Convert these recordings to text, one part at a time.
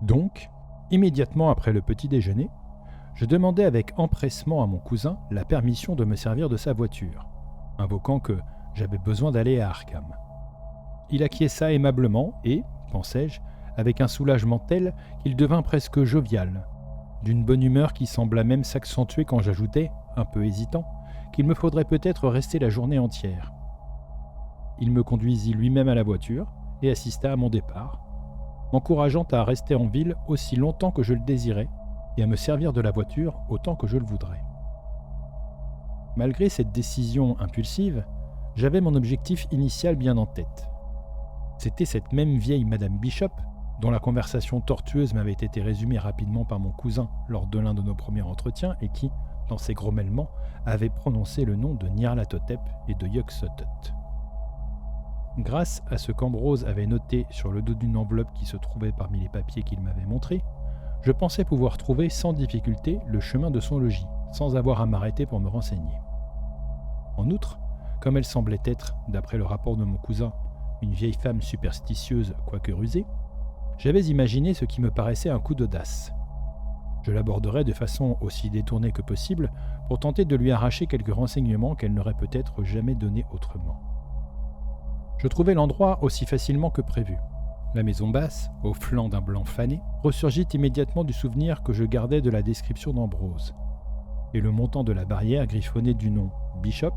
Donc, immédiatement après le petit déjeuner, je demandai avec empressement à mon cousin la permission de me servir de sa voiture, invoquant que j'avais besoin d'aller à Arkham. Il acquiesça aimablement et, pensai-je, avec un soulagement tel qu'il devint presque jovial, d'une bonne humeur qui sembla même s'accentuer quand j'ajoutai, un peu hésitant, qu'il me faudrait peut-être rester la journée entière. Il me conduisit lui-même à la voiture et assista à mon départ, m'encourageant à rester en ville aussi longtemps que je le désirais et à me servir de la voiture autant que je le voudrais. Malgré cette décision impulsive, j'avais mon objectif initial bien en tête. C'était cette même vieille Madame Bishop, dont la conversation tortueuse m'avait été résumée rapidement par mon cousin lors de l'un de nos premiers entretiens et qui, dans ses grommellements, avait prononcé le nom de Nyarlathotep et de Yog-Sothoth. Grâce à ce qu'Ambrose avait noté sur le dos d'une enveloppe qui se trouvait parmi les papiers qu'il m'avait montrés, je pensais pouvoir trouver sans difficulté le chemin de son logis, sans avoir à m'arrêter pour me renseigner. En outre, comme elle semblait être, d'après le rapport de mon cousin, une vieille femme superstitieuse quoique rusée, j'avais imaginé ce qui me paraissait un coup d'audace. Je l'aborderais de façon aussi détournée que possible pour tenter de lui arracher quelques renseignements qu'elle n'aurait peut-être jamais donnés autrement. Je trouvai l'endroit aussi facilement que prévu. La maison basse, au flanc d'un blanc fané, ressurgit immédiatement du souvenir que je gardais de la description d'Ambrose. Et le montant de la barrière griffonnée du nom Bishop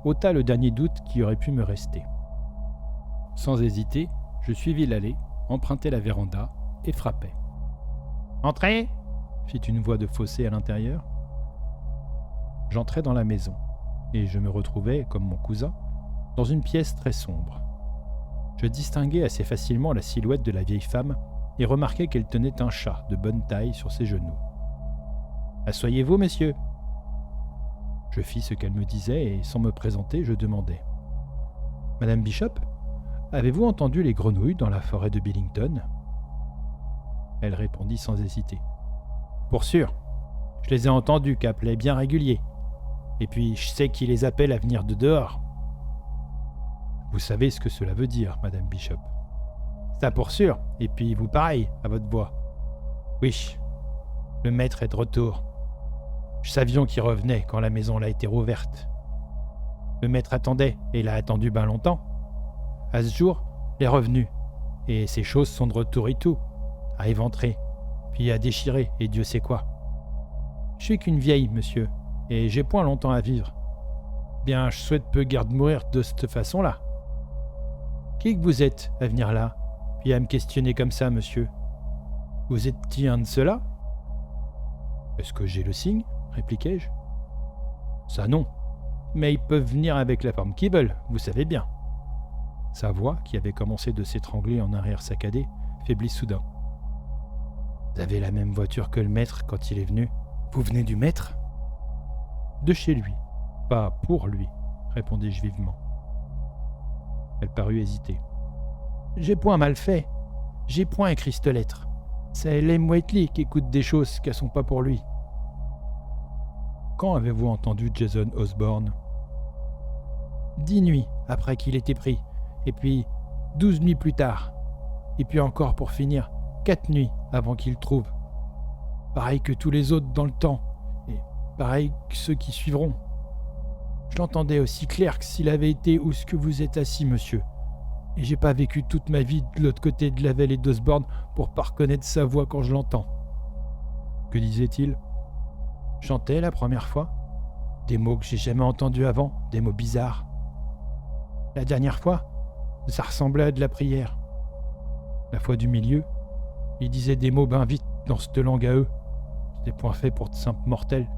ôta le dernier doute qui aurait pu me rester. Sans hésiter, je suivis l'allée, empruntai la véranda et frappai. « Entrez !» fit une voix de fossé à l'intérieur. J'entrai dans la maison, et je me retrouvai, comme mon cousin, dans une pièce très sombre. Je distinguai assez facilement la silhouette de la vieille femme et remarquai qu'elle tenait un chat de bonne taille sur ses genoux. « Asseyez-vous, messieurs !» Je fis ce qu'elle me disait et, sans me présenter, je demandai. « Madame Bishop, avez-vous entendu les grenouilles dans la forêt de Billington ?» Elle répondit sans hésiter. « Pour sûr, je les ai entendus qu'appelaient bien réguliers. Et puis, je sais qui les appelle à venir de dehors. » Vous savez ce que cela veut dire, Madame Bishop. Ça pour sûr, et puis vous pareil, à votre voix. Oui, le maître est de retour. Nous savions qu'il revenait quand la maison l'a été rouverte. Le maître attendait, et il a attendu ben longtemps. À ce jour, il est revenu, et ses choses sont de retour et tout, à éventrer, puis à déchirer, et Dieu sait quoi. Je suis qu'une vieille, monsieur, et j'ai point longtemps à vivre. Bien, je souhaite peu garde mourir de cette façon-là. Qui que vous êtes à venir là, puis à me questionner comme ça, monsieur? Vous êtes-il un de ceux-là? Est-ce que j'ai le signe? Répliquai-je. Ça non, mais ils peuvent venir avec la forme qu'ils veulent, vous savez bien. Sa voix, qui avait commencé de s'étrangler en un rire saccadé, faiblit soudain. Vous avez la même voiture que le maître quand il est venu? Vous venez du maître? De chez lui, pas pour lui, répondis-je vivement. Elle parut hésiter. J'ai point mal fait. J'ai point écrit cette lettre. C'est Lem Whiteley qui écoute des choses qui ne sont pas pour lui. Quand avez-vous entendu Jason Osborne? 10 nuits après qu'il était pris, et puis 12 nuits plus tard, et puis encore pour finir, 4 nuits avant qu'il trouve. Pareil que tous les autres dans le temps, et pareil que ceux qui suivront. Je l'entendais aussi clair que s'il avait été où ce que vous êtes assis, monsieur. Et j'ai pas vécu toute ma vie de l'autre côté de la vallée d'Osborne pour pas reconnaître sa voix quand je l'entends. Que disait-il? Chantait la première fois. Des mots que j'ai jamais entendus avant, des mots bizarres. La dernière fois, ça ressemblait à de la prière. La fois du milieu, il disait des mots ben vite dans cette langue à eux. C'était point fait pour de simples mortels.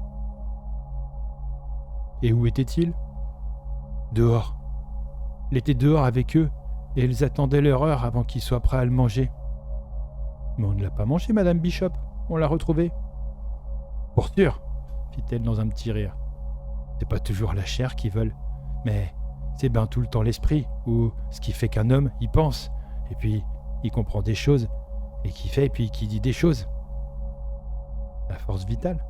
Et où était-il? Dehors. Il était dehors avec eux, et ils attendaient leur heure avant qu'ils soient prêts à le manger. Mais on ne l'a pas mangé, Madame Bishop. On l'a retrouvé. Pour sûr, fit-elle dans un petit rire. C'est pas toujours la chair qu'ils veulent, mais c'est ben tout le temps l'esprit, ou ce qui fait qu'un homme, il pense, et puis il comprend des choses, et qui fait, puis qui dit des choses. La force vitale.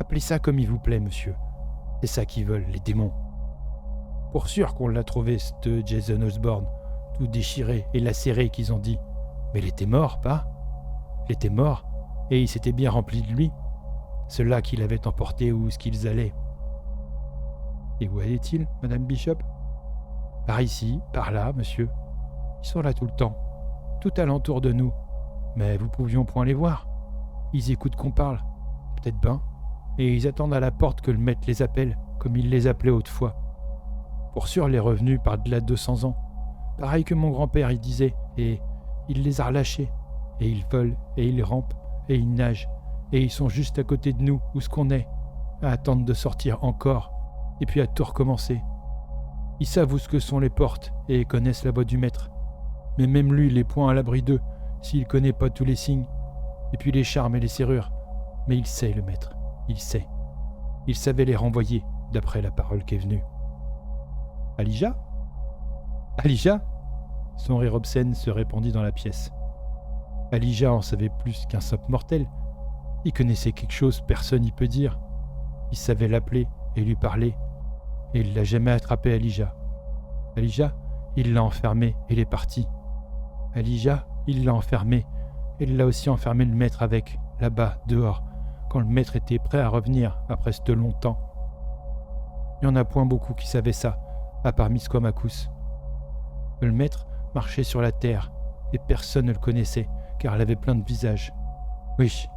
Appelez ça comme il vous plaît, monsieur. C'est ça qu'ils veulent, les démons. Pour sûr qu'on l'a trouvé, ce Jason Osborne, tout déchiré et lacéré qu'ils ont dit. Mais il était mort, pas? Il était mort, et il s'était bien rempli de lui. Ceux-là qui l'avaient emporté où est-ce qu'ils allaient. Et où allaient-ils, Madame Bishop? Par ici, par là, monsieur. Ils sont là tout le temps, tout alentour de nous. Mais vous pouvions point les voir. Ils écoutent qu'on parle, peut-être ben, et ils attendent à la porte que le maître les appelle, comme il les appelait autrefois. Pour sûr, les revenus par-delà de 200 ans. Pareil que mon grand-père, il disait, et il les a relâchés. Et ils volent, et ils rampent, et ils nagent, et ils sont juste à côté de nous, où ce qu'on est, à attendre de sortir encore, et puis à tout recommencer. Ils savent où ce que sont les portes, et connaissent la voix du maître. Mais même lui, il est point à l'abri d'eux, s'il connaît pas tous les signes, et puis les charmes et les serrures. Mais il sait, le maître, il sait. Il savait les renvoyer, d'après la parole qui est venue. Alijah? Alijah? Son rire obscène se répandit dans la pièce. Alijah en savait plus qu'un sop mortel. Il connaissait quelque chose, personne n'y peut dire. Il savait l'appeler et lui parler. Et il l'a jamais attrapé, Alijah. Alijah, il l'a enfermé et il est parti. Alijah, il l'a enfermé et il l'a aussi enfermé le maître avec, là-bas, dehors, quand le maître était prêt à revenir après ce longtemps. Il n'y en a point beaucoup qui savaient ça, à part Miss Quamacus. Le maître marchait sur la terre et personne ne le connaissait, car elle avait plein de visages. Oui,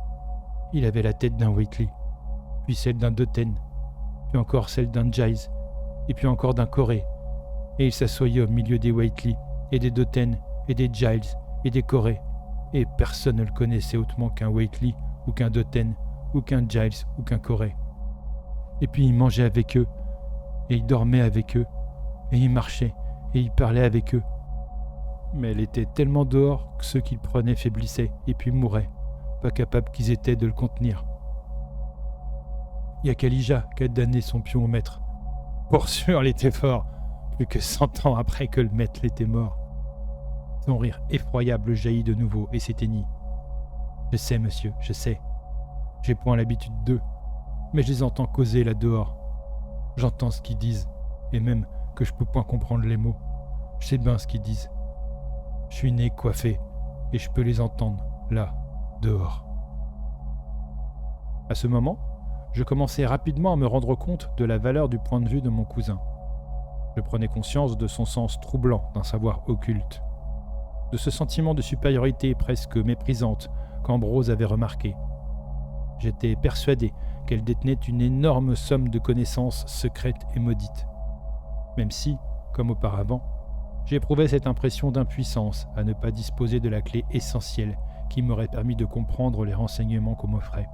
il avait la tête d'un Whately, puis celle d'un Doten, puis encore celle d'un Giles, et puis encore d'un Corée. Et il s'assoyait au milieu des Whately, et des Doten, et des Giles, et des Corée, et personne ne le connaissait autrement qu'un Whately, ou qu'un Doten, ou qu'un Giles, ou qu'un Corée. Et puis il mangeait avec eux, et il dormait avec eux, et il marchait, et il parlait avec eux. Mais elle était tellement dehors que ceux qu'il prenait faiblissaient et puis mouraient, pas capables qu'ils étaient de le contenir. Il y a qu'Alijah qui a damné son pion au maître. Pour sûr, il était fort, plus que 100 ans après que le maître l'était mort. Son rire effroyable jaillit de nouveau et s'éteignit. Je sais, monsieur, je sais. J'ai point l'habitude d'eux, mais je les entends causer là dehors. J'entends ce qu'ils disent, et même que je peux point comprendre les mots. Je sais bien ce qu'ils disent. Je suis né coiffé, et je peux les entendre, là, dehors. À ce moment, je commençais rapidement à me rendre compte de la valeur du point de vue de mon cousin. Je prenais conscience de son sens troublant d'un savoir occulte, de ce sentiment de supériorité presque méprisante qu'Ambrose avait remarqué. J'étais persuadé qu'elle détenait une énorme somme de connaissances secrètes et maudites, même si, comme auparavant, j'éprouvais cette impression d'impuissance à ne pas disposer de la clé essentielle qui m'aurait permis de comprendre les renseignements qu'on m'offrait.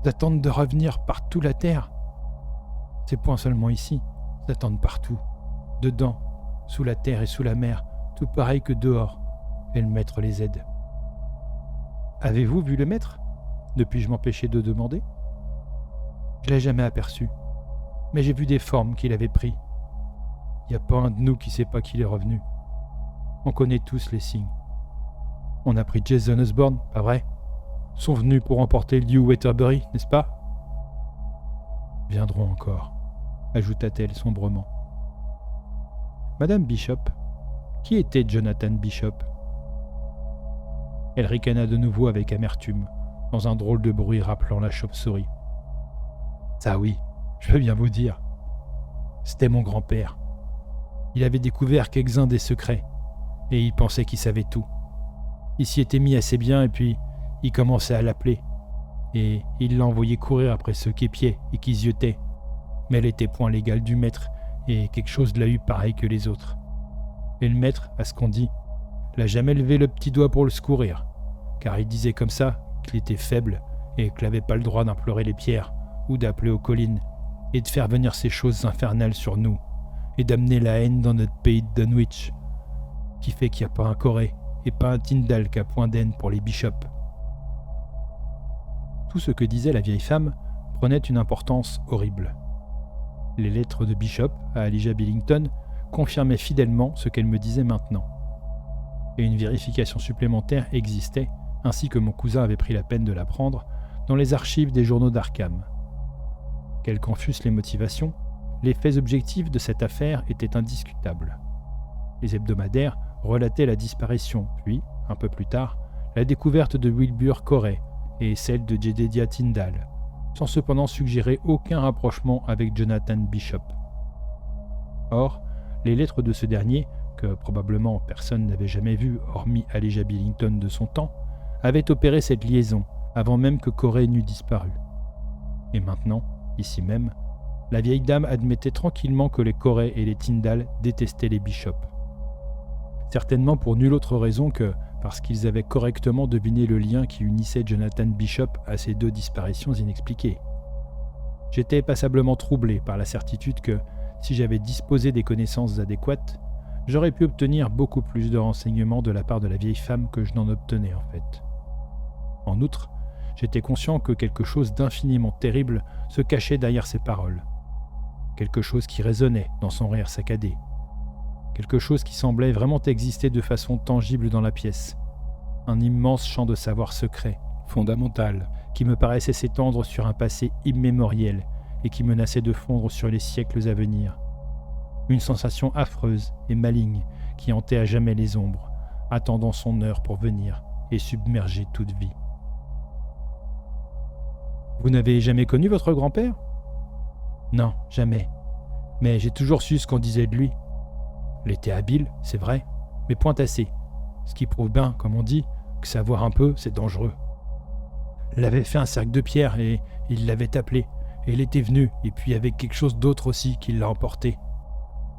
D'attendre de revenir partout la terre. C'est point seulement ici, d'attendre partout, dedans, sous la terre et sous la mer, tout pareil que dehors, et le maître les aide. Avez-vous vu le maître? Ne puis-je m'empêcher de demander? Je ne l'ai jamais aperçu, mais j'ai vu des formes qu'il avait pris. Il n'y a pas un de nous qui sait pas qu'il est revenu. On connaît tous les signes. On a pris Jason Osborne, pas vrai? Sont venus pour emporter Lew Waterbury, n'est-ce pas? Viendront encore, ajouta-t-elle sombrement. Madame Bishop, qui était Jonathan Bishop? Elle ricana de nouveau avec amertume, dans un drôle de bruit rappelant la chauve-souris. Ça oui, je veux bien vous dire. C'était mon grand-père. Il avait découvert quelques-uns des secrets, et il pensait qu'il savait tout. Il s'y était mis assez bien, et puis il commençait à l'appeler. Et il l'a envoyé courir après ceux qui épiaient et qui ziotaient. Mais elle était point l'égale du maître, et quelque chose l'a eu pareil que les autres. Et le maître, à ce qu'on dit, l'a jamais levé le petit doigt pour le secourir, car il disait comme ça qu'il était faible et qu'il n'avait pas le droit d'implorer les pierres ou d'appeler aux collines et de faire venir ces choses infernales sur nous et d'amener la haine dans notre pays de Dunwich, qui fait qu'il n'y a pas un Corée et pas un Tyndall qui a point d'haine pour les bishops. Tout ce que disait la vieille femme prenait une importance horrible. Les lettres de Bishop à Alijah Billington confirmaient fidèlement ce qu'elle me disait maintenant. Et une vérification supplémentaire existait, ainsi que mon cousin avait pris la peine de l'apprendre, dans les archives des journaux d'Arkham. Quelles qu'en fussent les motivations, les faits objectifs de cette affaire étaient indiscutables. Les hebdomadaires relataient la disparition, puis, un peu plus tard, la découverte de Wilbur Corey et celle de Jedediah Tyndall, sans cependant suggérer aucun rapprochement avec Jonathan Bishop. Or, les lettres de ce dernier, que probablement personne n'avait jamais vues hormis Elijah Billington de son temps, avaient opéré cette liaison avant même que Corey n'eût disparu. Et maintenant, ici même, la vieille dame admettait tranquillement que les Corey et les Tyndall détestaient les Bishop. Certainement pour nulle autre raison que parce qu'ils avaient correctement deviné le lien qui unissait Jonathan Bishop à ces deux disparitions inexpliquées. J'étais passablement troublé par la certitude que, si j'avais disposé des connaissances adéquates, j'aurais pu obtenir beaucoup plus de renseignements de la part de la vieille femme que je n'en obtenais en fait. En outre, j'étais conscient que quelque chose d'infiniment terrible se cachait derrière ses paroles. Quelque chose qui résonnait dans son rire saccadé. Quelque chose qui semblait vraiment exister de façon tangible dans la pièce. Un immense champ de savoir secret, fondamental, qui me paraissait s'étendre sur un passé immémoriel et qui menaçait de fondre sur les siècles à venir. Une sensation affreuse et maligne qui hantait à jamais les ombres, attendant son heure pour venir et submerger toute vie. Vous n'avez jamais connu votre grand-père ? Non, jamais. Mais j'ai toujours su ce qu'on disait de lui. Il était habile, c'est vrai, mais point assez. Ce qui prouve bien, comme on dit, que savoir un peu, c'est dangereux. Il avait fait un cercle de pierre et il l'avait appelé. Et il était venu, et puis avec quelque chose d'autre aussi qui l'a emporté.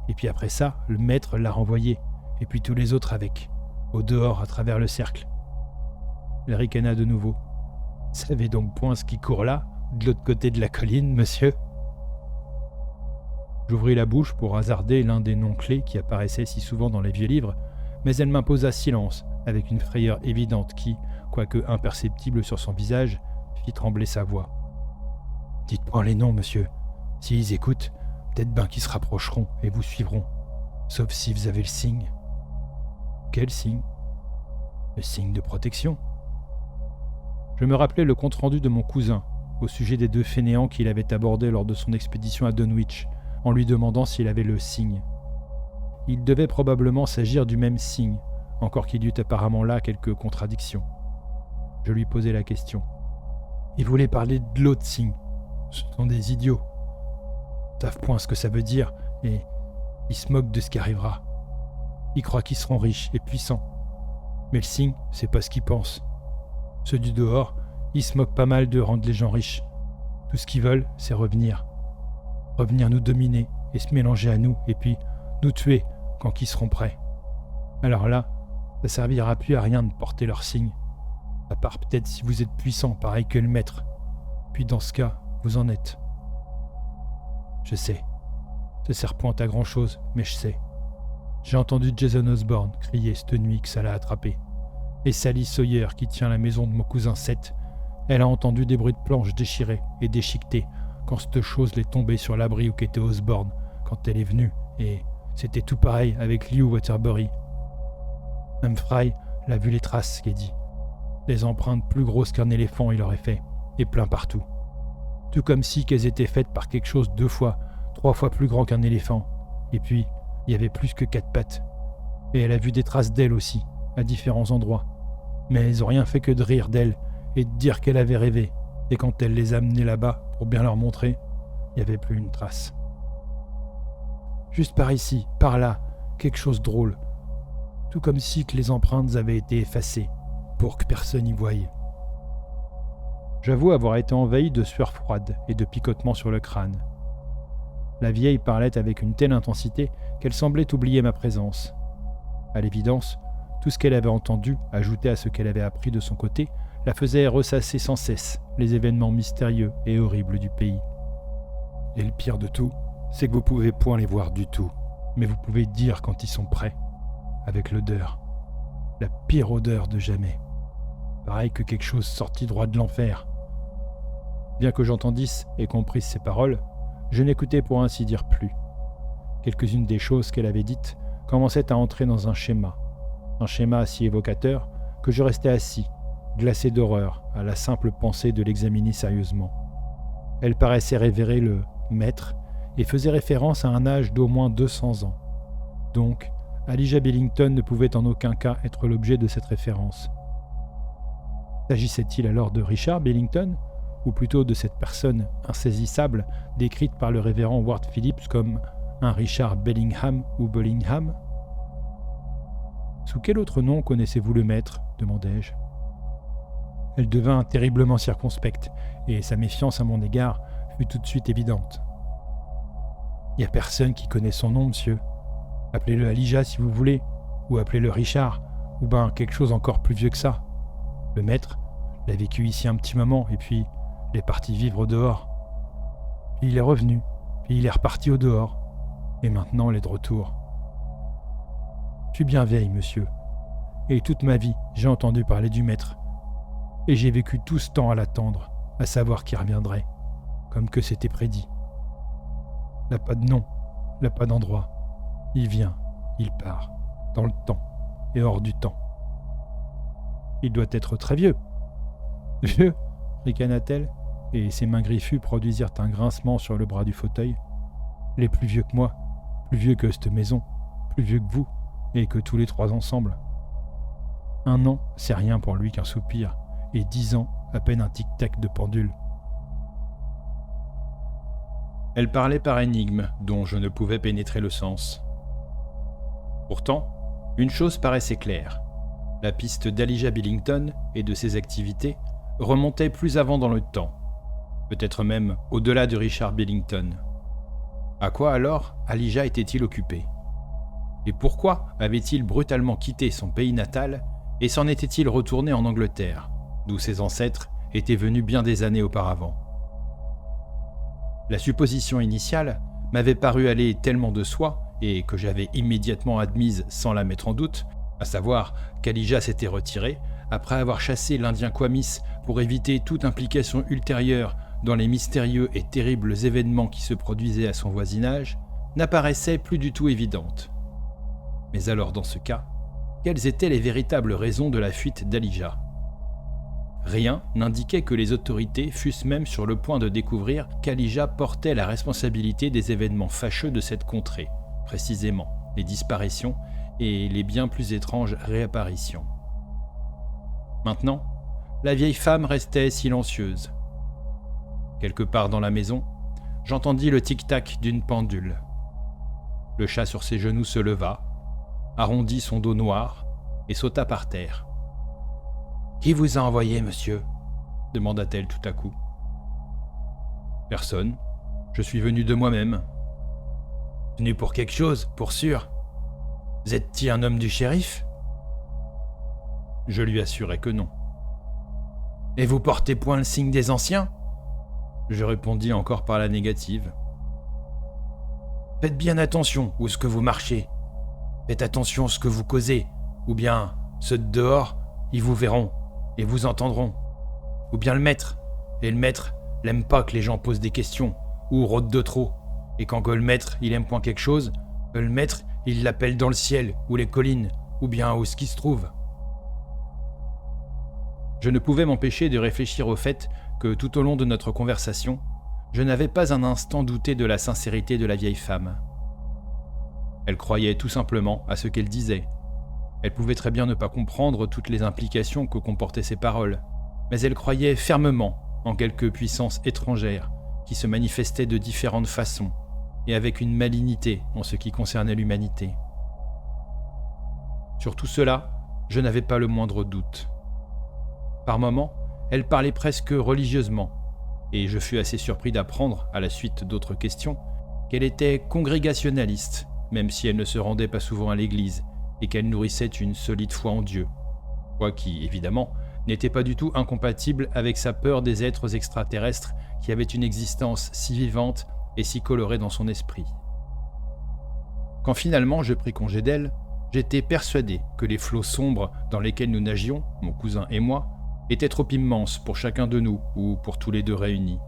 Et puis après ça, le maître l'a renvoyé, et puis tous les autres avec, au dehors à travers le cercle. Il ricana de nouveau. « Savez donc point ce qui court là, de l'autre côté de la colline, monsieur ?» J'ouvris la bouche pour hasarder l'un des noms clés qui apparaissaient si souvent dans les vieux livres, mais elle m'imposa silence, avec une frayeur évidente qui, quoique imperceptible sur son visage, fit trembler sa voix. « Dites point les noms, monsieur. S'ils écoutent, peut-être ben qu'ils se rapprocheront et vous suivront. Sauf si vous avez le signe. » « Quel signe ? » ?»« Le signe de protection. » Je me rappelais le compte-rendu de mon cousin, au sujet des deux fainéants qu'il avait abordés lors de son expédition à Dunwich, en lui demandant s'il avait le signe. Il devait probablement s'agir du même signe, encore qu'il y eût apparemment là quelques contradictions. Je lui posai la question. Il voulait parler de l'autre signe. Ce sont des idiots. Ils savent point ce que ça veut dire, et ils se moquent de ce qui arrivera. Ils croient qu'ils seront riches et puissants. Mais le signe, c'est pas ce qu'ils pensent. Ceux du dehors, ils se moquent pas mal de rendre les gens riches. Tout ce qu'ils veulent, c'est revenir. Revenir nous dominer et se mélanger à nous, et puis nous tuer quand ils seront prêts. Alors là, ça servira plus à rien de porter leur signe. À part peut-être si vous êtes puissant, pareil que le maître. Puis dans ce cas, vous en êtes. Je sais. Ça sert point à grand chose, mais je sais. J'ai entendu Jason Osborne crier cette nuit que ça l'a attrapé. Et Sally Sawyer, qui tient la maison de mon cousin Seth, elle a entendu des bruits de planches déchirées et déchiquetées quand cette chose l'est tombée sur l'abri où qu'était Osborne quand elle est venue, et c'était tout pareil avec Lew Waterbury. Même Fry l'a vu les traces, qu'elle dit. Des empreintes plus grosses qu'un éléphant il aurait fait, et plein partout. Tout comme si qu'elles étaient faites par quelque chose 2 fois, 3 fois plus grand qu'un éléphant. Et puis, il y avait plus que 4 pattes. Et elle a vu des traces d'elle aussi, à différents endroits. Mais elles ont rien fait que de rire d'elle et de dire qu'elle avait rêvé. Et quand elle les a amenés là-bas pour bien leur montrer, il n'y avait plus une trace. Juste par ici, par là, quelque chose de drôle. Tout comme si que les empreintes avaient été effacées, pour que personne y voie. J'avoue avoir été envahi de sueur froide et de picotements sur le crâne. La vieille parlait avec une telle intensité qu'elle semblait oublier ma présence. À l'évidence, tout ce qu'elle avait entendu, ajouté à ce qu'elle avait appris de son côté, la faisait ressasser sans cesse les événements mystérieux et horribles du pays. Et le pire de tout, c'est que vous pouvez point les voir du tout, mais vous pouvez dire quand ils sont prêts, avec l'odeur, la pire odeur de jamais. Pareil que quelque chose sorti droit de l'enfer. Bien que j'entendisse et comprisse ces paroles, je n'écoutais pour ainsi dire plus. Quelques-unes des choses qu'elle avait dites commençaient à entrer dans un schéma si évocateur que je restais assis, glacé d'horreur à la simple pensée de l'examiner sérieusement. Elle paraissait révérer le maître et faisait référence à un âge d'au moins 200 ans, donc Elijah Billington ne pouvait en aucun cas être l'objet de cette référence. S'agissait-il alors de Richard Billington, ou plutôt de cette personne insaisissable décrite par le révérend Ward Phillips comme un Richard Bellingham ou Bellingham ? Sous quel autre nom connaissez-vous le maître ? Demandai-je. Elle devint terriblement circonspecte, et sa méfiance à mon égard fut tout de suite évidente. « Il n'y a personne qui connaît son nom, monsieur. Appelez-le Elijah si vous voulez, ou appelez-le Richard, ou ben quelque chose encore plus vieux que ça. Le maître l'a vécu ici un petit moment, et puis il est parti vivre au dehors. Puis il est revenu, puis il est reparti au dehors, et maintenant il est de retour. Je suis bien vieille, monsieur, et toute ma vie j'ai entendu parler du maître, et j'ai vécu tout ce temps à l'attendre, à savoir qu'il reviendrait, comme que c'était prédit. N'a pas de nom, n'a pas d'endroit. Il vient, il part, dans le temps et hors du temps. Il doit être très vieux. » « Vieux ?» ricana-t-elle, et ses mains griffues produisirent un grincement sur le bras du fauteuil. « Il est plus vieux que moi, plus vieux que cette maison, plus vieux que vous, et que tous les trois ensemble. 1 an, c'est rien pour lui qu'un soupir, et 10 ans, à peine un tic-tac de pendule. » Elle parlait par énigmes dont je ne pouvais pénétrer le sens. Pourtant, une chose paraissait claire. La piste d'Elijah Billington et de ses activités remontait plus avant dans le temps, peut-être même au-delà de Richard Billington. À quoi alors Elijah était-il occupé ? Et pourquoi avait-il brutalement quitté son pays natal et s'en était-il retourné en Angleterre, d'où ses ancêtres étaient venus bien des années auparavant ? La supposition initiale m'avait paru aller tellement de soi, et que j'avais immédiatement admise sans la mettre en doute, à savoir qu'Elijah s'était retiré après avoir chassé l'Indien Quamis pour éviter toute implication ultérieure dans les mystérieux et terribles événements qui se produisaient à son voisinage, n'apparaissait plus du tout évidente. Mais alors dans ce cas, quelles étaient les véritables raisons de la fuite d'Elijah ? Rien n'indiquait que les autorités fussent même sur le point de découvrir qu'Elijah portait la responsabilité des événements fâcheux de cette contrée, précisément les disparitions et les bien plus étranges réapparitions. Maintenant, la vieille femme restait silencieuse. Quelque part dans la maison, j'entendis le tic-tac d'une pendule. Le chat sur ses genoux se leva, arrondit son dos noir et sauta par terre. « Qui vous a envoyé, monsieur ?» demanda-t-elle tout à coup. « Personne. Je suis venu de moi-même. »« Venu pour quelque chose, pour sûr. Vous êtes-il un homme du shérif ?» Je lui assurai que non. « Et vous portez point le signe des anciens ?» Je répondis encore par la négative. « Faites bien attention où ce que vous marchez. Faites attention à ce que vous causez, ou bien ceux de dehors, ils vous verront et vous entendront. Ou bien le maître, et le maître n'aime pas que les gens posent des questions ou rôdent de trop, et quand que le maître il aime point quelque chose, le maître il l'appelle dans le ciel ou les collines, ou bien où ce qui se trouve. » Je ne pouvais m'empêcher de réfléchir au fait que tout au long de notre conversation, je n'avais pas un instant douté de la sincérité de la vieille femme. Elle croyait tout simplement à ce qu'elle disait. Elle pouvait très bien ne pas comprendre toutes les implications que comportaient ses paroles, mais elle croyait fermement en quelque puissance étrangère qui se manifestait de différentes façons et avec une malignité en ce qui concernait l'humanité. Sur tout cela, je n'avais pas le moindre doute. Par moments, elle parlait presque religieusement, et je fus assez surpris d'apprendre, à la suite d'autres questions, qu'elle était congrégationnaliste, même si elle ne se rendait pas souvent à l'église, et qu'elle nourrissait une solide foi en Dieu, foi qui, évidemment, n'était pas du tout incompatible avec sa peur des êtres extraterrestres qui avaient une existence si vivante et si colorée dans son esprit. Quand finalement je pris congé d'elle, j'étais persuadé que les flots sombres dans lesquels nous nagions, mon cousin et moi, étaient trop immenses pour chacun de nous ou pour tous les deux réunis.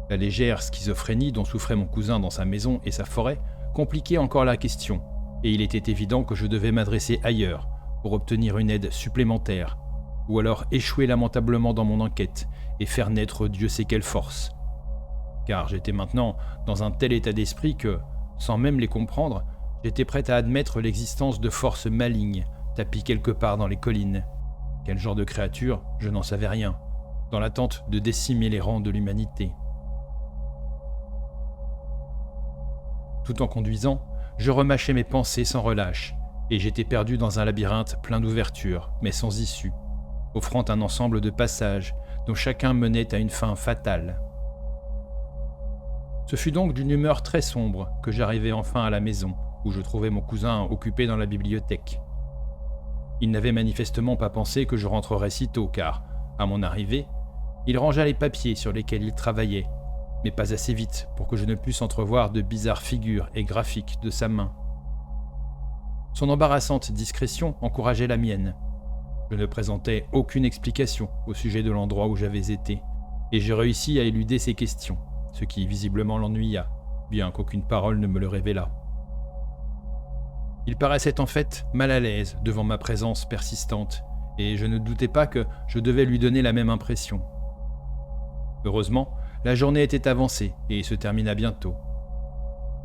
La légère schizophrénie dont souffrait mon cousin dans sa maison et sa forêt compliquait encore la question, et il était évident que je devais m'adresser ailleurs pour obtenir une aide supplémentaire, ou alors échouer lamentablement dans mon enquête et faire naître Dieu sait quelle force. Car j'étais maintenant dans un tel état d'esprit que, sans même les comprendre, J'étais prêt à admettre l'existence de forces malignes, tapies quelque part dans les collines. Quel genre de créature, je n'en savais rien, dans l'attente de décimer les rangs de l'humanité. Tout en conduisant, je remâchais mes pensées sans relâche, et j'étais perdu dans un labyrinthe plein d'ouvertures, mais sans issue, offrant un ensemble de passages dont chacun menait à une fin fatale. Ce fut donc d'une humeur très sombre que j'arrivai enfin à la maison, où je trouvai mon cousin occupé dans la bibliothèque. Il n'avait manifestement pas pensé que je rentrerais si tôt, car, à mon arrivée, il rangea les papiers sur lesquels il travaillait, mais pas assez vite pour que je ne puisse entrevoir de bizarres figures et graphiques de sa main. Son embarrassante discrétion encourageait la mienne. Je ne présentais aucune explication au sujet de l'endroit où j'avais été, et j'ai réussi à éluder ses questions, ce qui visiblement l'ennuya, bien qu'aucune parole ne me le révélât. Il paraissait en fait mal à l'aise devant ma présence persistante, et je ne doutais pas que je devais lui donner la même impression. Heureusement, la journée était avancée et se termina bientôt.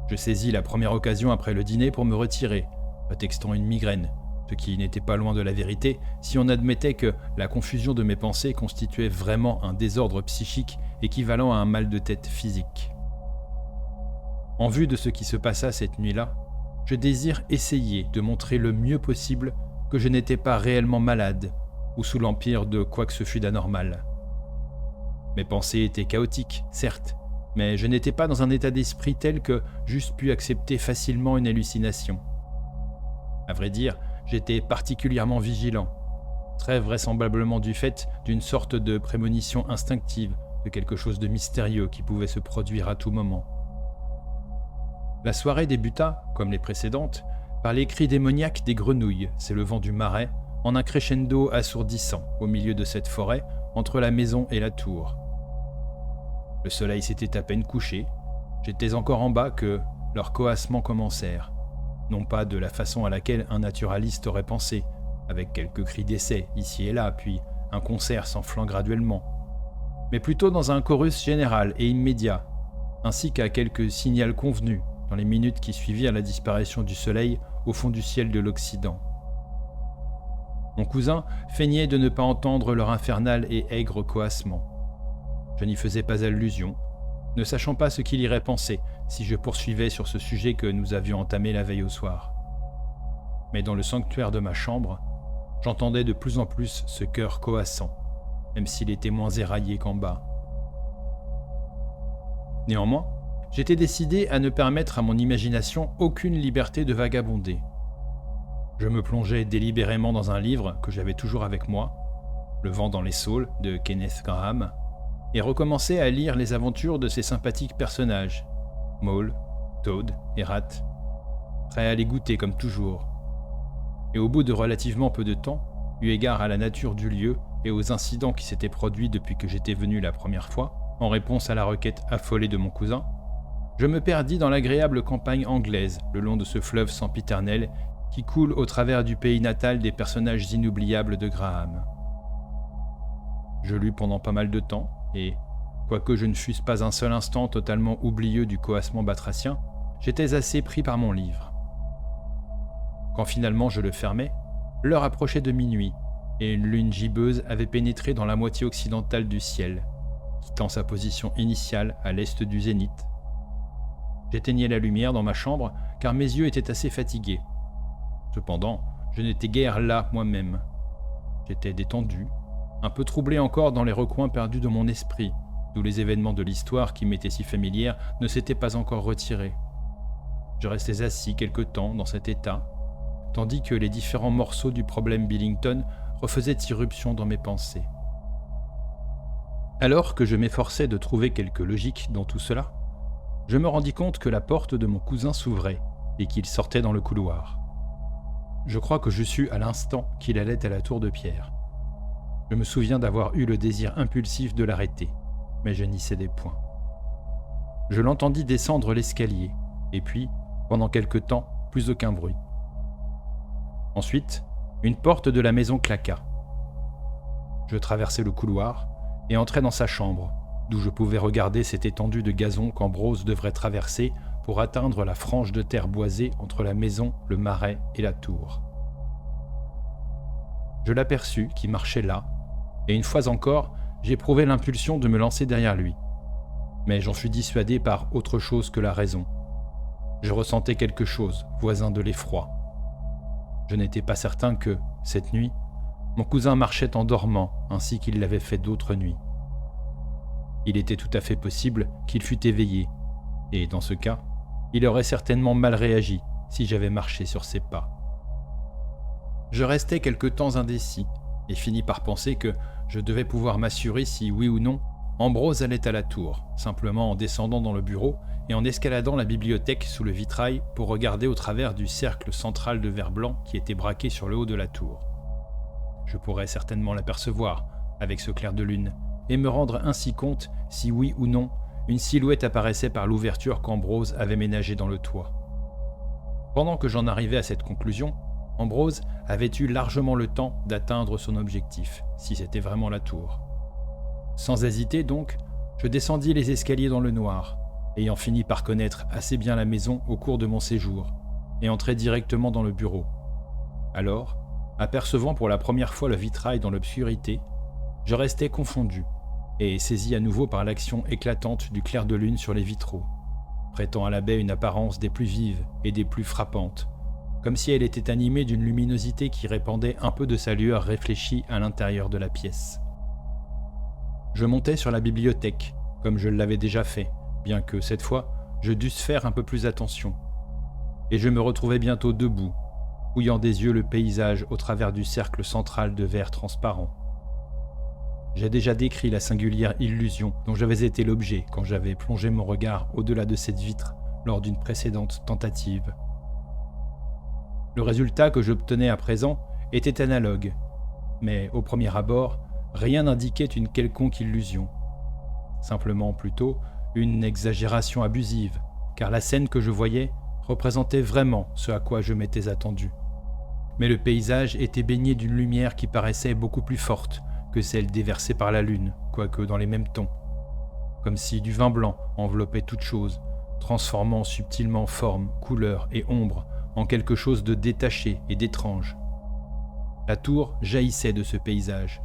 Je saisis la première occasion après le dîner pour me retirer, prétextant une migraine, ce qui n'était pas loin de la vérité si on admettait que la confusion de mes pensées constituait vraiment un désordre psychique équivalent à un mal de tête physique. En vue de ce qui se passa cette nuit-là, je désire essayer de montrer le mieux possible que je n'étais pas réellement malade ou sous l'empire de quoi que ce fût d'anormal. Mes pensées étaient chaotiques, certes, mais je n'étais pas dans un état d'esprit tel que j'eusse pu accepter facilement une hallucination. À vrai dire, j'étais particulièrement vigilant, très vraisemblablement du fait d'une sorte de prémonition instinctive de quelque chose de mystérieux qui pouvait se produire à tout moment. La soirée débuta, comme les précédentes, par les cris démoniaques des grenouilles s'élevant du marais en un crescendo assourdissant au milieu de cette forêt entre la maison et la tour. Le soleil s'était à peine couché, j'étais encore en bas que leurs coassements commencèrent, non pas de la façon à laquelle un naturaliste aurait pensé, avec quelques cris d'essai ici et là, puis un concert s'enflant graduellement, mais plutôt dans un chorus général et immédiat, ainsi qu'à quelques signals convenus dans les minutes qui suivirent la disparition du soleil au fond du ciel de l'Occident. Mon cousin feignait de ne pas entendre leur infernal et aigre coassement. Je n'y faisais pas allusion, ne sachant pas ce qu'il irait penser si je poursuivais sur ce sujet que nous avions entamé la veille au soir. Mais dans le sanctuaire de ma chambre, j'entendais de plus en plus ce cœur coassant, même s'il était moins éraillé qu'en bas. Néanmoins, j'étais décidé à ne permettre à mon imagination aucune liberté de vagabonder. Je me plongeais délibérément dans un livre que j'avais toujours avec moi, Le vent dans les saules de Kenneth Graham, et recommençais à lire les aventures de ces sympathiques personnages, Maul, Toad et Rat, prêts à les goûter comme toujours. Et au bout de relativement peu de temps, eu égard à la nature du lieu et aux incidents qui s'étaient produits depuis que j'étais venu la première fois, en réponse à la requête affolée de mon cousin, je me perdis dans l'agréable campagne anglaise le long de ce fleuve sempiternel qui coule au travers du pays natal des personnages inoubliables de Graham. Je lus pendant pas mal de temps, et, quoique je ne fusse pas un seul instant totalement oublieux du coassement batracien, j'étais assez pris par mon livre. Quand finalement je le fermais, l'heure approchait de minuit, et une lune gibbeuse avait pénétré dans la moitié occidentale du ciel, quittant sa position initiale à l'est du zénith. J'éteignais la lumière dans ma chambre, car mes yeux étaient assez fatigués. Cependant, je n'étais guère là moi-même. J'étais détendu, un peu troublé encore dans les recoins perdus de mon esprit, d'où les événements de l'histoire qui m'étaient si familières ne s'étaient pas encore retirés. Je restais assis quelque temps dans cet état, tandis que les différents morceaux du problème Billington refaisaient irruption dans mes pensées. Alors que je m'efforçais de trouver quelque logique dans tout cela, je me rendis compte que la porte de mon cousin s'ouvrait et qu'il sortait dans le couloir. Je crois que je sus à l'instant qu'il allait à la tour de pierre. Je me souviens d'avoir eu le désir impulsif de l'arrêter, mais je n'y cédai point. Je l'entendis descendre l'escalier, et puis, pendant quelque temps, plus aucun bruit. Ensuite, une porte de la maison claqua. Je traversai le couloir et entrai dans sa chambre, d'où je pouvais regarder cette étendue de gazon qu'Ambrose devrait traverser pour atteindre la frange de terre boisée entre la maison, le marais et la tour. Je l'aperçus qui marchait là, et une fois encore, j'éprouvai l'impulsion de me lancer derrière lui. Mais j'en fus dissuadé par autre chose que la raison. Je ressentais quelque chose, voisin de l'effroi. Je n'étais pas certain que, cette nuit, mon cousin marchait en dormant, ainsi qu'il l'avait fait d'autres nuits. Il était tout à fait possible qu'il fût éveillé, et dans ce cas, il aurait certainement mal réagi si j'avais marché sur ses pas. Je restai quelque temps indécis, et finis par penser que je devais pouvoir m'assurer si, oui ou non, Ambrose allait à la tour, simplement en descendant dans le bureau et en escaladant la bibliothèque sous le vitrail pour regarder au travers du cercle central de verre blanc qui était braqué sur le haut de la tour. Je pourrais certainement l'apercevoir, avec ce clair de lune, et me rendre ainsi compte si, oui ou non, une silhouette apparaissait par l'ouverture qu'Ambrose avait ménagée dans le toit. Pendant que j'en arrivais à cette conclusion, Ambrose avait eu largement le temps d'atteindre son objectif, si c'était vraiment la tour. Sans hésiter donc, je descendis les escaliers dans le noir, ayant fini par connaître assez bien la maison au cours de mon séjour, et entrai directement dans le bureau. Alors, apercevant pour la première fois le vitrail dans l'obscurité, je restai confondu, et saisi à nouveau par l'action éclatante du clair de lune sur les vitraux, prêtant à la baie une apparence des plus vives et des plus frappantes, comme si elle était animée d'une luminosité qui répandait un peu de sa lueur réfléchie à l'intérieur de la pièce. Je montai sur la bibliothèque, comme je l'avais déjà fait, bien que cette fois, je dusse faire un peu plus attention. Et je me retrouvai bientôt debout, fouillant des yeux le paysage au travers du cercle central de verre transparent. J'ai déjà décrit la singulière illusion dont j'avais été l'objet quand j'avais plongé mon regard au-delà de cette vitre lors d'une précédente tentative. Le résultat que j'obtenais à présent était analogue, mais au premier abord, rien n'indiquait une quelconque illusion. Simplement plutôt une exagération abusive, car la scène que je voyais représentait vraiment ce à quoi je m'étais attendu. Mais le paysage était baigné d'une lumière qui paraissait beaucoup plus forte que celle déversée par la lune, quoique dans les mêmes tons. Comme si du vin blanc enveloppait toute chose, transformant subtilement forme, couleur et ombre en quelque chose de détaché et d'étrange. La tour jaillissait de ce paysage.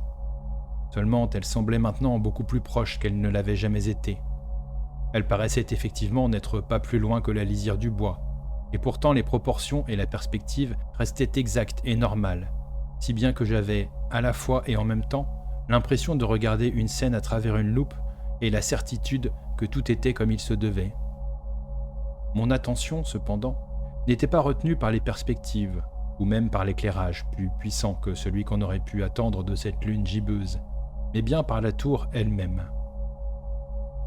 Seulement, elle semblait maintenant beaucoup plus proche qu'elle ne l'avait jamais été. Elle paraissait effectivement n'être pas plus loin que la lisière du bois, et pourtant les proportions et la perspective restaient exactes et normales, si bien que j'avais, à la fois et en même temps, l'impression de regarder une scène à travers une loupe et la certitude que tout était comme il se devait. Mon attention, cependant, n'était pas retenue par les perspectives, ou même par l'éclairage plus puissant que celui qu'on aurait pu attendre de cette lune gibbeuse, mais bien par la tour elle-même.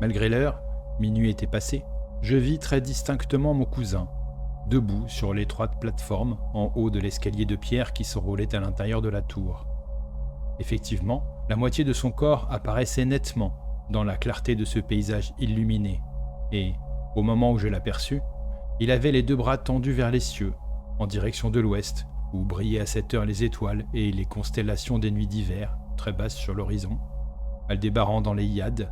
Malgré l'heure, minuit était passé, je vis très distinctement mon cousin, debout sur l'étroite plateforme en haut de l'escalier de pierre qui se roulait à l'intérieur de la tour. Effectivement, la moitié de son corps apparaissait nettement dans la clarté de ce paysage illuminé, et, au moment où je l'aperçus, il avait les deux bras tendus vers les cieux, en direction de l'ouest, où brillaient à cette heure les étoiles et les constellations des nuits d'hiver, très basses sur l'horizon, Aldébaran dans les Hyades,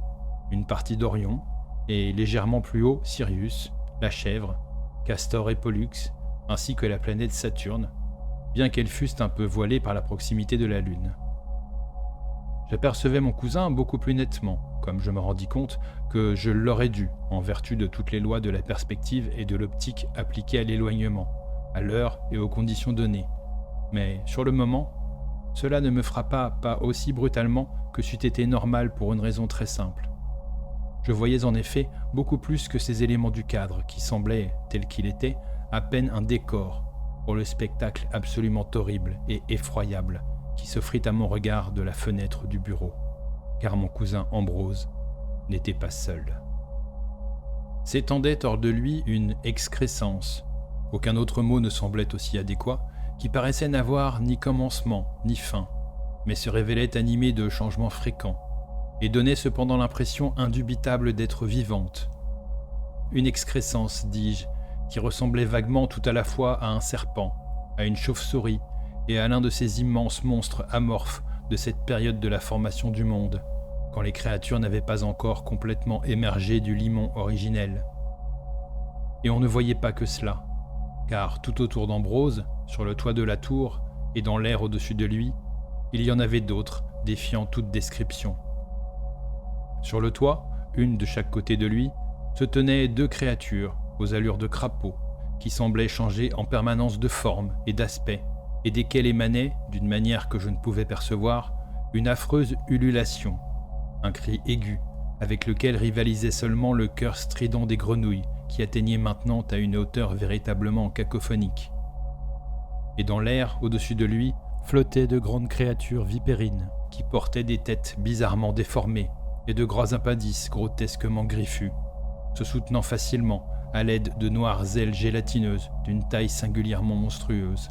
une partie d'Orion, et légèrement plus haut Sirius, la Chèvre, Castor et Pollux, ainsi que la planète Saturne, bien qu'elles fussent un peu voilées par la proximité de la Lune. J'apercevais mon cousin beaucoup plus nettement, comme je me rendis compte que je l'aurais dû, en vertu de toutes les lois de la perspective et de l'optique appliquées à l'éloignement, à l'heure et aux conditions données. Mais, sur le moment, cela ne me frappa pas aussi brutalement que c'eût été normal pour une raison très simple. Je voyais en effet beaucoup plus que ces éléments du cadre qui semblaient, tel qu'il était, à peine un décor pour le spectacle absolument horrible et effroyable qui s'offrit à mon regard de la fenêtre du bureau, car mon cousin Ambrose n'était pas seul. S'étendait hors de lui une excrescence, aucun autre mot ne semblait aussi adéquat, qui paraissait n'avoir ni commencement ni fin, mais se révélait animée de changements fréquents, et donnait cependant l'impression indubitable d'être vivante. Une excrescence, dis-je, qui ressemblait vaguement tout à la fois à un serpent, à une chauve-souris et à l'un de ces immenses monstres amorphes de cette période de la formation du monde, quand les créatures n'avaient pas encore complètement émergé du limon originel. Et on ne voyait pas que cela, car tout autour d'Ambrose, sur le toit de la tour et dans l'air au-dessus de lui, il y en avait d'autres, défiant toute description. Sur le toit, une de chaque côté de lui, se tenaient deux créatures aux allures de crapauds, qui semblaient changer en permanence de forme et d'aspect, et desquelles émanait, d'une manière que je ne pouvais percevoir, une affreuse ululation, un cri aigu, avec lequel rivalisait seulement le chœur strident des grenouilles, qui atteignait maintenant à une hauteur véritablement cacophonique. Et dans l'air, au-dessus de lui, flottaient de grandes créatures vipérines, qui portaient des têtes bizarrement déformées, et de gros appendices grotesquement griffus, se soutenant facilement à l'aide de noires ailes gélatineuses d'une taille singulièrement monstrueuse.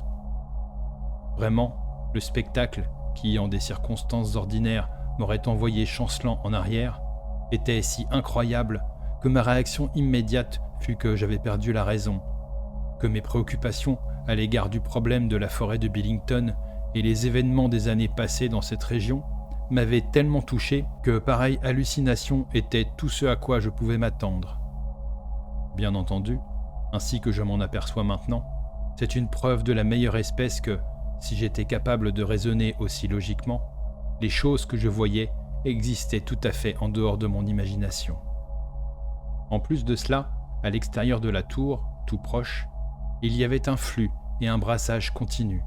Vraiment, le spectacle, qui en des circonstances ordinaires m'aurait envoyé chancelant en arrière, était si incroyable que ma réaction immédiate fut que j'avais perdu la raison, que mes préoccupations à l'égard du problème de la forêt de Billington et les événements des années passées dans cette région m'avaient tellement touché que pareille hallucination était tout ce à quoi je pouvais m'attendre. Bien entendu, ainsi que je m'en aperçois maintenant, c'est une preuve de la meilleure espèce que, si j'étais capable de raisonner aussi logiquement, les choses que je voyais existaient tout à fait en dehors de mon imagination. En plus de cela, à l'extérieur de la tour, tout proche, il y avait un flux et un brassage continu.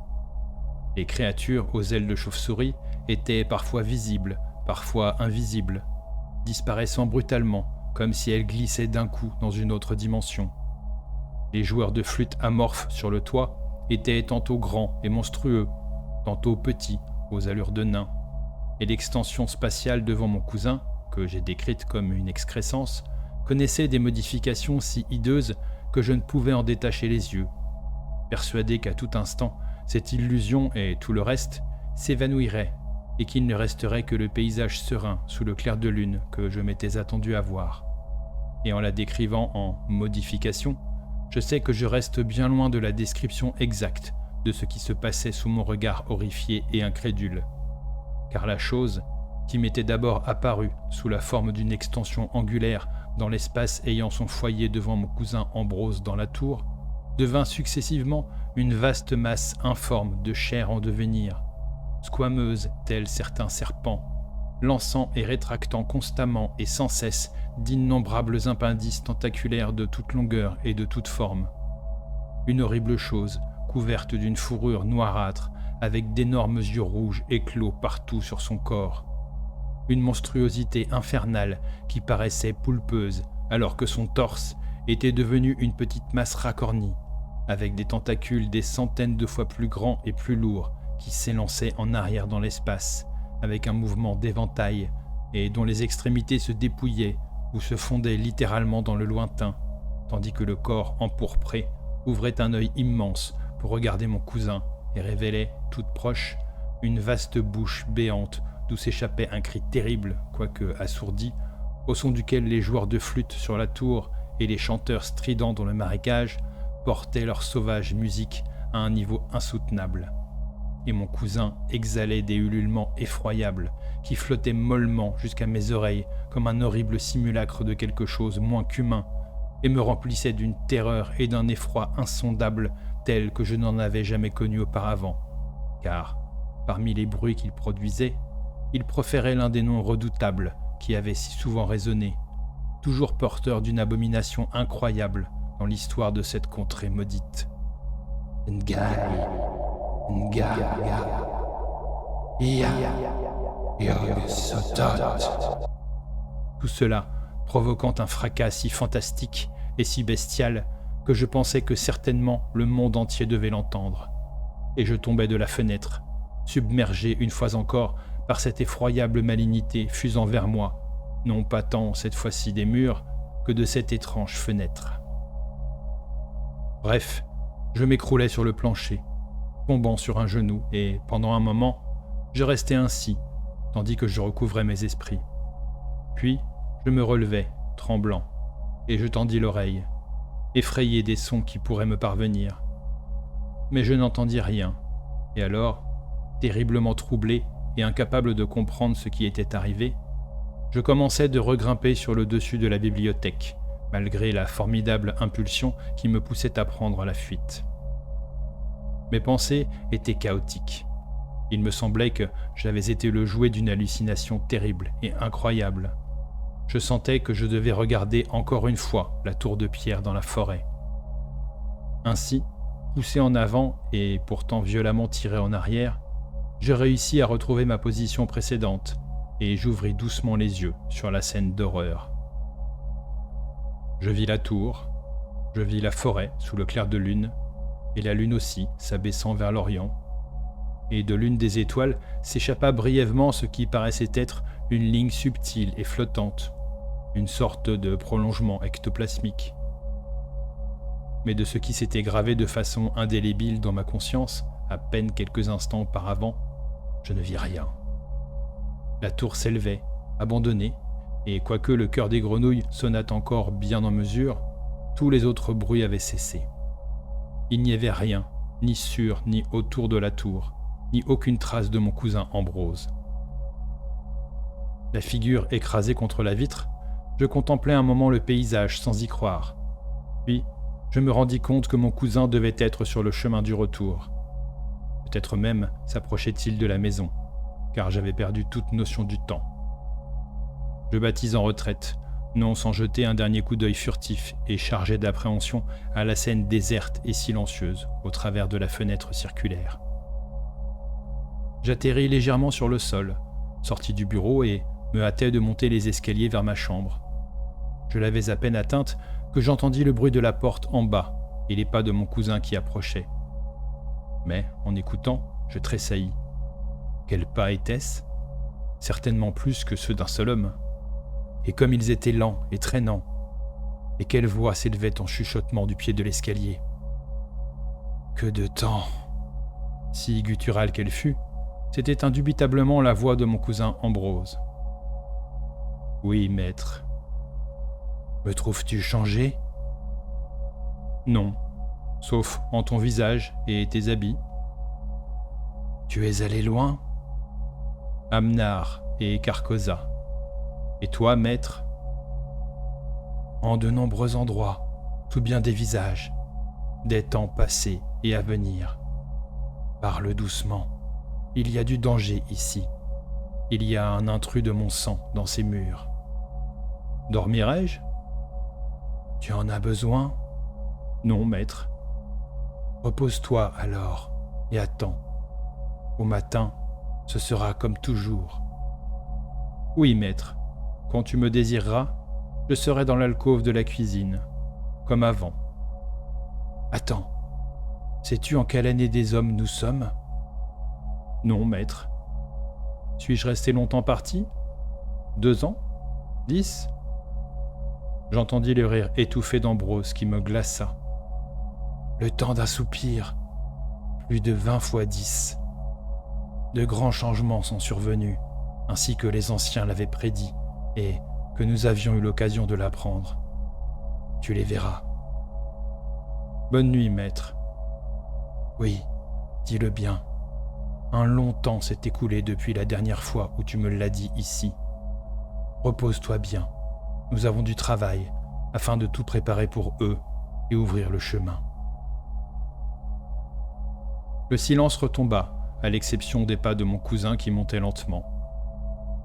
Les créatures aux ailes de chauve-souris étaient parfois visibles, parfois invisibles, disparaissant brutalement, comme si elles glissaient d'un coup dans une autre dimension. Les joueurs de flûte amorphes sur le toit étaient tantôt grands et monstrueux, tantôt petits, aux allures de nains, et l'extension spatiale devant mon cousin, que j'ai décrite comme une excrescence, connaissait des modifications si hideuses que je ne pouvais en détacher les yeux, persuadé qu'à tout instant, cette illusion et tout le reste s'évanouiraient et qu'il ne resterait que le paysage serein sous le clair de lune que je m'étais attendu à voir. Et en la décrivant en modification, je sais que je reste bien loin de la description exacte de ce qui se passait sous mon regard horrifié et incrédule, car la chose, qui m'était d'abord apparue sous la forme d'une extension angulaire dans l'espace ayant son foyer devant mon cousin Ambrose dans la tour, devint successivement une vaste masse informe de chair en devenir, squameuse telle certains serpents, lançant et rétractant constamment et sans cesse d'innombrables appendices tentaculaires de toute longueur et de toute forme. Une horrible chose, couverte d'une fourrure noirâtre, avec d'énormes yeux rouges éclos partout sur son corps. Une monstruosité infernale qui paraissait poulpeuse, alors que son torse était devenu une petite masse racornie, avec des tentacules des centaines de fois plus grands et plus lourds qui s'élançaient en arrière dans l'espace, avec un mouvement d'éventail, et dont les extrémités se dépouillaient ou se fondaient littéralement dans le lointain, tandis que le corps empourpré ouvrait un œil immense pour regarder mon cousin et révélait, toute proche, une vaste bouche béante d'où s'échappait un cri terrible, quoique assourdi, au son duquel les joueurs de flûte sur la tour et les chanteurs stridents dans le marécage portaient leur sauvage musique à un niveau insoutenable. Et mon cousin exhalait des ululements effroyables qui flottaient mollement jusqu'à mes oreilles comme un horrible simulacre de quelque chose moins qu'humain et me remplissaient d'une terreur et d'un effroi insondables tels que je n'en avais jamais connu auparavant, car, parmi les bruits qu'il produisait, il proférait l'un des noms redoutables qui avait si souvent résonné, toujours porteur d'une abomination incroyable dans l'histoire de cette contrée maudite. Ngari, Ngari, tout cela provoquant un fracas si fantastique et si bestial que je pensais que certainement le monde entier devait l'entendre. Et je tombais de la fenêtre, submergé une fois encore par cette effroyable malignité fusant vers moi, non pas tant cette fois-ci des murs que de cette étrange fenêtre. Bref, je m'écroulais sur le plancher, tombant sur un genou, et pendant un moment, je restais ainsi, tandis que je recouvrais mes esprits. Puis, je me relevai, tremblant, et je tendis l'oreille, effrayé des sons qui pourraient me parvenir. Mais je n'entendis rien, et alors, terriblement troublé et incapable de comprendre ce qui était arrivé, je commençai de regrimper sur le dessus de la bibliothèque, malgré la formidable impulsion qui me poussait à prendre la fuite. Mes pensées étaient chaotiques. Il me semblait que j'avais été le jouet d'une hallucination terrible et incroyable. Je sentais que je devais regarder encore une fois la tour de pierre dans la forêt. Ainsi, poussé en avant et pourtant violemment tiré en arrière, je réussis à retrouver ma position précédente et j'ouvris doucement les yeux sur la scène d'horreur. Je vis la tour, je vis la forêt sous le clair de lune, et la lune aussi s'abaissant vers l'Orient, et de l'une des étoiles s'échappa brièvement ce qui paraissait être une ligne subtile et flottante, une sorte de prolongement ectoplasmique. Mais de ce qui s'était gravé de façon indélébile dans ma conscience, à peine quelques instants auparavant, je ne vis rien. La tour s'élevait, abandonnée, et quoique le cœur des grenouilles sonnât encore bien en mesure, tous les autres bruits avaient cessé. Il n'y avait rien, ni sur ni autour de la tour, ni aucune trace de mon cousin Ambrose. La figure écrasée contre la vitre, je contemplais un moment le paysage sans y croire. Puis, je me rendis compte que mon cousin devait être sur le chemin du retour. Peut-être même s'approchait-il de la maison, car j'avais perdu toute notion du temps. Je battis en retraite, non sans jeter un dernier coup d'œil furtif et chargé d'appréhension à la scène déserte et silencieuse au travers de la fenêtre circulaire. J'atterris légèrement sur le sol, sortis du bureau et me hâtai de monter les escaliers vers ma chambre. Je l'avais à peine atteinte que j'entendis le bruit de la porte en bas et les pas de mon cousin qui approchait. Mais, en écoutant, je tressaillis. Quels pas étaient-ce ? Certainement plus que ceux d'un seul homme. Et comme ils étaient lents et traînants, et quelle voix s'élevait en chuchotement du pied de l'escalier. Que de temps ! Si gutturale qu'elle fût, c'était indubitablement la voix de mon cousin Ambrose. « Oui, maître. Me trouves-tu changé ?»« Non, sauf en ton visage et tes habits. »« Tu es allé loin ?»« Amnar et Carcosa. Et toi, maître ? » ?»« En de nombreux endroits, tout bien des visages, des temps passés et à venir. Parle doucement, il y a du danger ici. Il y a un intrus de mon sang dans ces murs. Dormirai-je ? Tu en as besoin ? Non, maître. Repose-toi alors et attends. Au matin, ce sera comme toujours. Oui, maître. Quand tu me désireras, je serai dans l'alcôve de la cuisine, comme avant. Attends, sais-tu en quelle année des hommes nous sommes ? Non, maître. Suis-je resté longtemps parti ? 2 ans ? 10 ? J'entendis le rire étouffé d'Ambrose qui me glaça. Le temps d'un soupir, plus de 20 fois 10. De grands changements sont survenus, ainsi que les anciens l'avaient prédit, et que nous avions eu l'occasion de l'apprendre. Tu les verras. Bonne nuit, maître. Oui, dis-le bien. Un long temps s'est écoulé depuis la dernière fois où tu me l'as dit ici. Repose-toi bien. Nous avons du travail, afin de tout préparer pour eux et ouvrir le chemin. Le silence retomba, à l'exception des pas de mon cousin qui montait lentement.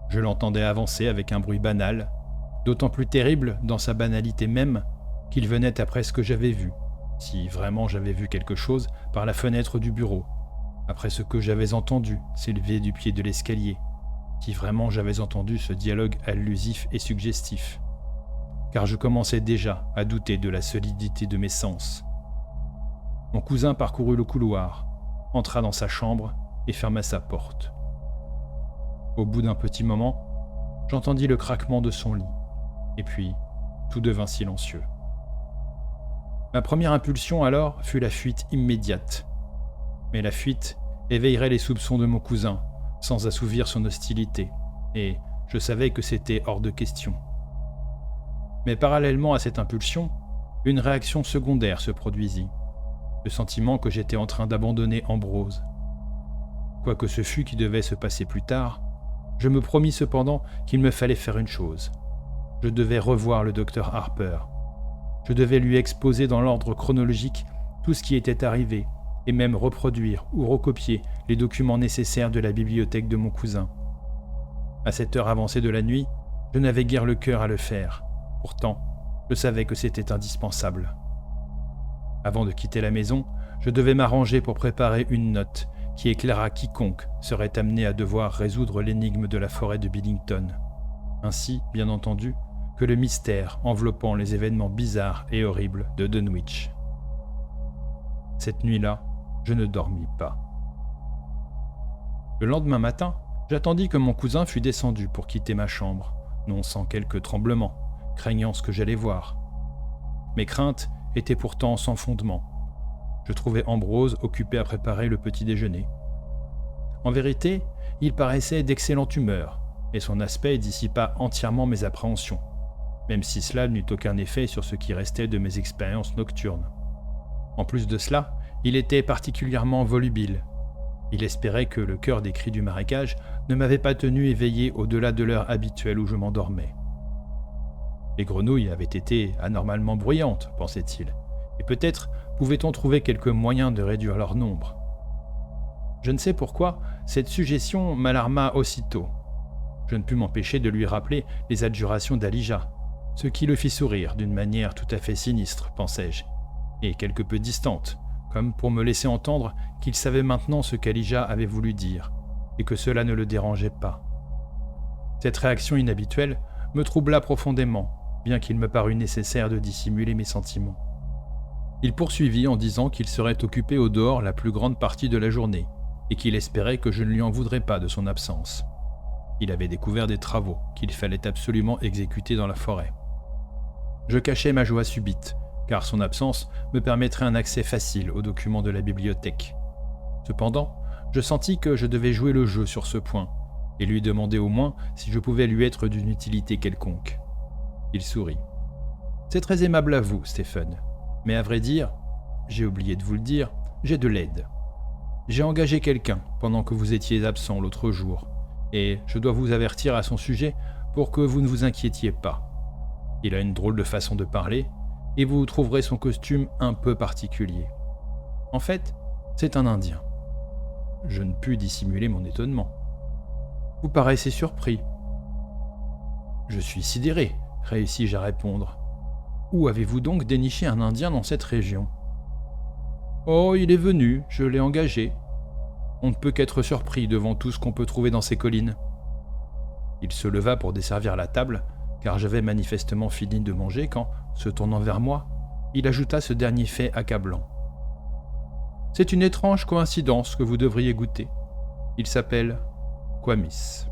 Je l'entendais avancer avec un bruit banal, d'autant plus terrible dans sa banalité même qu'il venait après ce que j'avais vu, si vraiment j'avais vu quelque chose, par la fenêtre du bureau, après ce que j'avais entendu s'élever du pied de l'escalier, si vraiment j'avais entendu ce dialogue allusif et suggestif, car je commençais déjà à douter de la solidité de mes sens. Mon cousin parcourut le couloir, entra dans sa chambre et ferma sa porte. Au bout d'un petit moment, j'entendis le craquement de son lit, et puis tout devint silencieux. Ma première impulsion alors fut la fuite immédiate. Mais la fuite éveillerait les soupçons de mon cousin, sans assouvir son hostilité, et je savais que c'était hors de question. Mais parallèlement à cette impulsion, une réaction secondaire se produisit, le sentiment que j'étais en train d'abandonner Ambrose. Quoi que ce fût qui devait se passer plus tard, je me promis cependant qu'il me fallait faire une chose. Je devais revoir le docteur Harper, Je devais lui exposer dans l'ordre chronologique tout ce qui était arrivé, et même reproduire ou recopier les documents nécessaires de la bibliothèque de mon cousin. À cette heure avancée de la nuit, je n'avais guère le cœur à le faire. Pourtant, je savais que c'était indispensable. Avant de quitter la maison, je devais m'arranger pour préparer une note qui éclairât quiconque serait amené à devoir résoudre l'énigme de la forêt de Billington, ainsi, bien entendu, que le mystère enveloppant les événements bizarres et horribles de Dunwich. Cette nuit-là, je ne dormis pas. Le lendemain matin, j'attendis que mon cousin fût descendu pour quitter ma chambre, non sans quelques tremblements, craignant ce que j'allais voir. Mes craintes étaient pourtant sans fondement. Je trouvais Ambrose occupé à préparer le petit déjeuner. En vérité, il paraissait d'excellente humeur, et son aspect dissipa entièrement mes appréhensions, même si cela n'eut aucun effet sur ce qui restait de mes expériences nocturnes. En plus de cela, il était particulièrement volubile. Il espérait que le cœur des cris du marécage ne m'avait pas tenu éveillé au-delà de l'heure habituelle où je m'endormais. Les grenouilles avaient été anormalement bruyantes, pensait-il, et peut-être pouvait-on trouver quelque moyen de réduire leur nombre. Je ne sais pourquoi, cette suggestion m'alarma aussitôt. Je ne pus m'empêcher de lui rappeler les adjurations d'Alijah, ce qui le fit sourire d'une manière tout à fait sinistre, pensai-je, et quelque peu distante, comme pour me laisser entendre qu'il savait maintenant ce qu'Alijah avait voulu dire, et que cela ne le dérangeait pas. Cette réaction inhabituelle me troubla profondément, bien qu'il me parût nécessaire de dissimuler mes sentiments. Il poursuivit en disant qu'il serait occupé au dehors la plus grande partie de la journée, et qu'il espérait que je ne lui en voudrais pas de son absence. Il avait découvert des travaux qu'il fallait absolument exécuter dans la forêt. Je cachai ma joie subite, car son absence me permettrait un accès facile aux documents de la bibliothèque. Cependant, je sentis que je devais jouer le jeu sur ce point, et lui demander au moins si je pouvais lui être d'une utilité quelconque. Il sourit. « C'est très aimable à vous, Stephen, mais à vrai dire, j'ai oublié de vous le dire, j'ai de l'aide. J'ai engagé quelqu'un pendant que vous étiez absent l'autre jour, et je dois vous avertir à son sujet pour que vous ne vous inquiétiez pas. Il a une drôle de façon de parler, et vous trouverez son costume un peu particulier. En fait, c'est un Indien. » Je ne pus dissimuler mon étonnement. « Vous paraissez surpris. »« Je suis sidéré, » réussis-je à répondre. « Où avez-vous donc déniché un Indien dans cette région ?»« Oh, il est venu, je l'ai engagé. On ne peut qu'être surpris devant tout ce qu'on peut trouver dans ces collines. » Il se leva pour desservir la table, car j'avais manifestement fini de manger quand, se tournant vers moi, il ajouta ce dernier fait accablant. « C'est une étrange coïncidence que vous devriez goûter. Il s'appelle Quamis. »